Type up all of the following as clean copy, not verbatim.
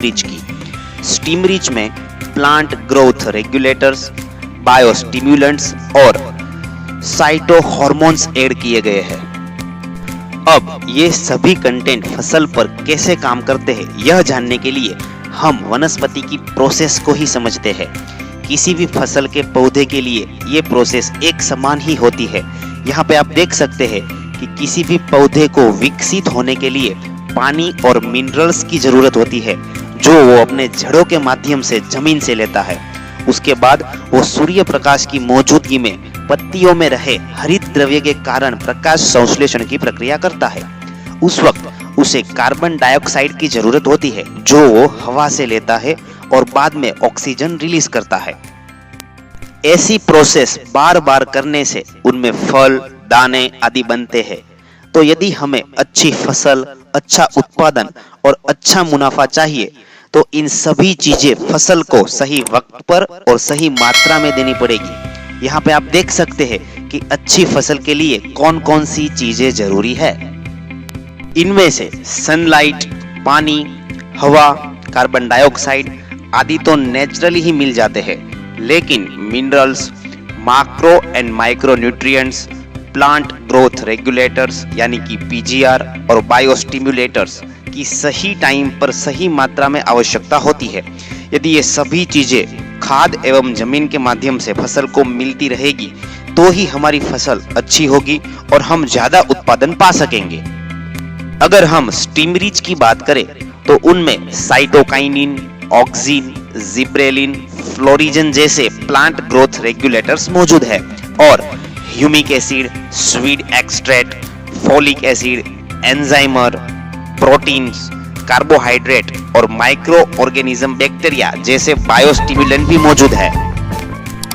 Rich की। Steam rich में plant growth regulators, बायोस्टिम्युलेंट्स और साइटो हार्मोन्स ऐड किए गए हैं। अब ये सभी कंटेंट फसल पर कैसे काम करते हैं यह जानने के लिए हम वनस्पति की प्रोसेस को ही समझते हैं। किसी भी फसल के पौधे के लिए ये प्रोसेस एक समान ही होती है। यहाँ पे आप देख सकते हैं कि किसी भी पौधे को विकसित होने के लिए पानी और मिनरल्स की जरूरत होती है, जो वो अपने जड़ों के माध्यम से जमीन से लेता है। उसके बाद वो सूर्य प्रकाश की मौजूदगी में पत्तियों में रहे हरित द्रव्य के कारण प्रकाश संश्लेषण की प्रक्रिया करता है। उस वक्त उसे कार्बन डाइऑक्साइड की जरूरत होती है, जो वो हवा से लेता है और बाद में ऑक्सीजन रिलीज करता है। ऐसी प्रोसेस बार बार करने से उनमें फल, दाने आदि बनते हैं। तो यदि हमें अच्छी फसल, अच्छा उत्पादन और अच्छा मुनाफा चाहिए तो इन सभी चीजें फसल को सही वक्त पर और सही मात्रा में देनी पड़ेगी। यहाँ पे आप देख सकते हैं कि अच्छी फसल के लिए कौन कौन सी चीजें जरूरी है। इनमें से सनलाइट, पानी, हवा, कार्बन डाइऑक्साइड आदि तो नेचुरली ही मिल जाते हैं, लेकिन minerals, macro and micro nutrients, plant growth regulators यानी कि पीजीआर और बायोस्टिम्युलेटर्स की सही टाइम पर सही मात्रा में आवश्यकता होती है। यदि ये सभी चीजें खाद एवं जमीन के माध्यम से फसल को मिलती रहेगी तो ही हमारी फसल अच्छी होगी और हम ज्यादा उत्पादन पा सकेंगे। अगर हम स्टीम रिच की बात करें तो उनमें साइटोकाइनिन, ऑक्सिन, जिब्रेलिन, फ्लोरिजन जैसे प्लांट ग्रोथ रेगुलेटर्स मौजूद है और humic acid, sweet extract, folic acid, enzymes, proteins, carbohydrate और माइक्रो ऑर्गेनिज्म बैक्टीरिया जैसे बायोस्टिमुलेंट भी मौजूद है।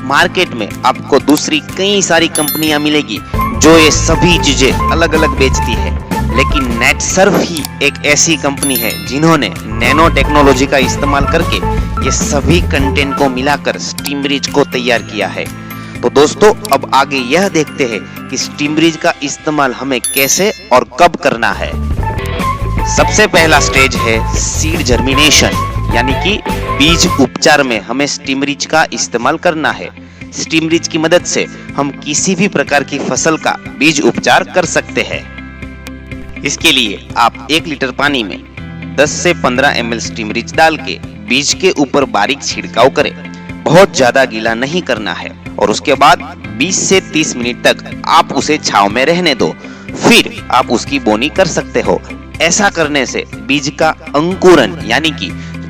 मार्केट में आपको दूसरी कई सारी कंपनियां मिलेगी जो ये सभी चीजें अलग अलग बेचती है, लेकिन नेटसर्व ही एक ऐसी कंपनी है जिन्होंने नैनो टेक्नोलॉजी का इस्तेमाल करके ये सभी कंटेंट को मिलाकर स्टीम रिच को तैयार किया है। तो दोस्तों, अब आगे यह देखते हैं कि स्टीम रिच का इस्तेमाल हमें कैसे और कब करना है। सबसे पहला स्टेज है सीड जर्मिनेशन, यानी कि बीज उपचार में हमें स्टीम रिच का इस्तेमाल करना है। स्टीम रिच की मदद से हम किसी भी प्रकार की फसल का बीज उपचार कर सकते हैं। इसके लिए आप 1 लीटर पानी में 10 से 15 ml स्टीम रिच डाल के बीज के ऊपर बारीक छिड़काव करें। बहुत ज्यादा गीला नहीं करना है और उसके बाद 20 से 30 मिनट तक आप उसे छांव में रहने दो, फिर आप उसकी बोनी कर सकते हो। ऐसा करने से बीज का अंकुरन यानी कि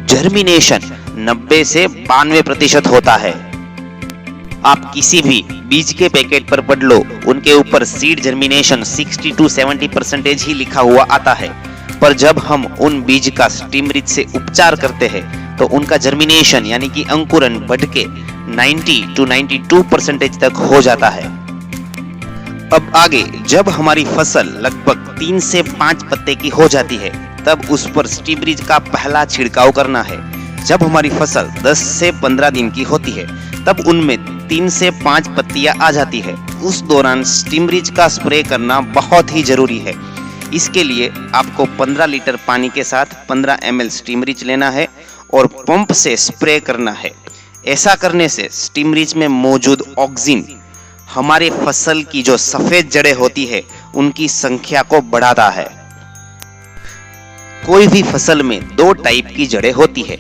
जर्मिनेशन 90 से 92% होता है। आप किसी भी बीज के पैकेट पर पढ़ लो, उनके ऊपर सीड जर्मिनेशन 60 to 70% ही लिखा हुआ आता है, पर जब हम उन बीज का स्टीम रिच से उपचार करते हैं तो उनका जर्मिनेशन यानी कि अंकुरन बढ़ के 90 to 92% तक हो जाता है। अब आगे जब हमारी फसल लगभग 3 से 5 पत्ते की हो जाती है तब उस पर स्टीम रिच का पहला छिड़काव करना है। जब हमारी फसल 10 से 15 दिन की होती है तब उनमें 3 से 5 पत्तियां आ जाती है। उस दौरान स्टीम रिच का स्प्रे करना बहुत ही जरूरी है। इसके लिए आपको 15 लीटर पानी के साथ 15 ml स्टीम रिच लेना है और पंप से स्प्रे करना है। ऐसा करने से स्टीम रिच में मौजूद ऑक्सिन हमारे फसल की जो सफेद जड़ें होती है उनकी संख्या को बढ़ाता है। कोई भी फसल में 2 टाइप की जड़ें होती है।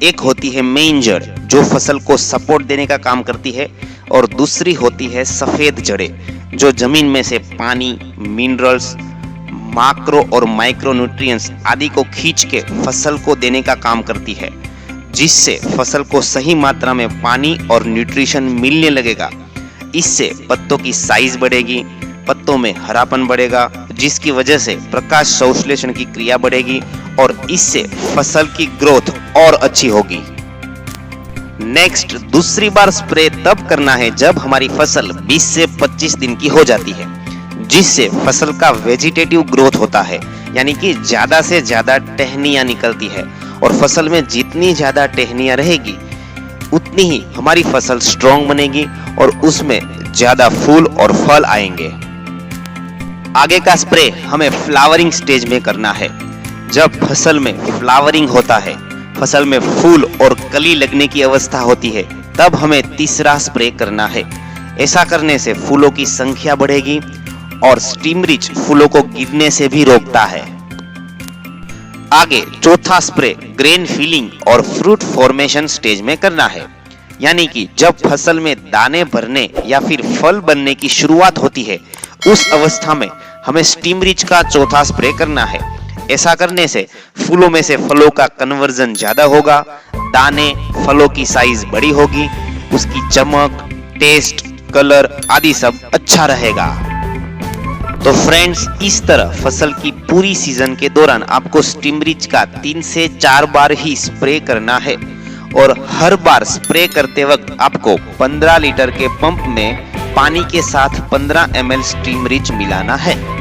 एक होती है मेन जड़ जो फसल को सपोर्ट देने का काम करती है और दूसरी होती है सफेद जड़ें जो जमीन में से पानी, मिनरल्स, मैक्रो और माइक्रो न्यूट्रिएंट्स आदि को खींच के फसल को देने का काम करती है, जिससे फसल को सही मात्रा में पानी और न्यूट्रिशन मिलने लगेगा। इससे पत्तों की साइज बढ़ेगी, पत्तों में हरापन बढ़ेगा, जिसकी वजह से प्रकाश संश्लेषण की क्रिया बढ़ेगी और इससे फसल की ग्रोथ और अच्छी होगी। नेक्स्ट, दूसरी बार स्प्रे तब करना है जब हमारी फसल 20 से 25 दिन की हो जाती है, जिससे फसल का वेजिटेटिव ग्रोथ होता है, यानी कि ज्यादा से ज्यादा टहनियां निकलती है और फसल में जितनी ज्यादा टहनियां रहेगी उतनी ही हमारी फसल स्ट्रॉन्ग बनेगी और उसमें ज्यादा फूल और फल आएंगे। आगे का स्प्रे हमें फ्लावरिंग स्टेज में करना है। जब फसल में फ्लावरिंग होता है, फसल में फूल और कली लगने की अवस्था होती है तब हमें तीसरा स्प्रे करना है। ऐसा करने से फूलों की संख्या बढ़ेगी और स्टीम रिच फूलों को गिरने से भी रोकता है। आगे चौथा स्प्रे ग्रेन फिलिंग और फ्रूट फॉर्मेशन स्टेज में करना है, यानी कि जब फसल में दाने भरने या फिर फल बनने की शुरुआत होती है उस अवस्था में हमें स्टीम रिच का चौथा स्प्रे करना है। ऐसा करने से फूलों में से फलों का कन्वर्जन ज्यादा होगा, दाने फलों की साइज बड़ी होगी, उसकी चमक, टेस्ट, कलर आदि सब अच्छा रहेगा। तो फ्रेंड्स, इस तरह फसल की पूरी सीजन के दौरान आपको स्टीम रिच का 3 से 4 बार ही स्प्रे करना है और हर बार स्प्रे करते वक्त आपको 15 लीटर के पंप में पानी के साथ 15 ml स्टीम रिच मिलाना है।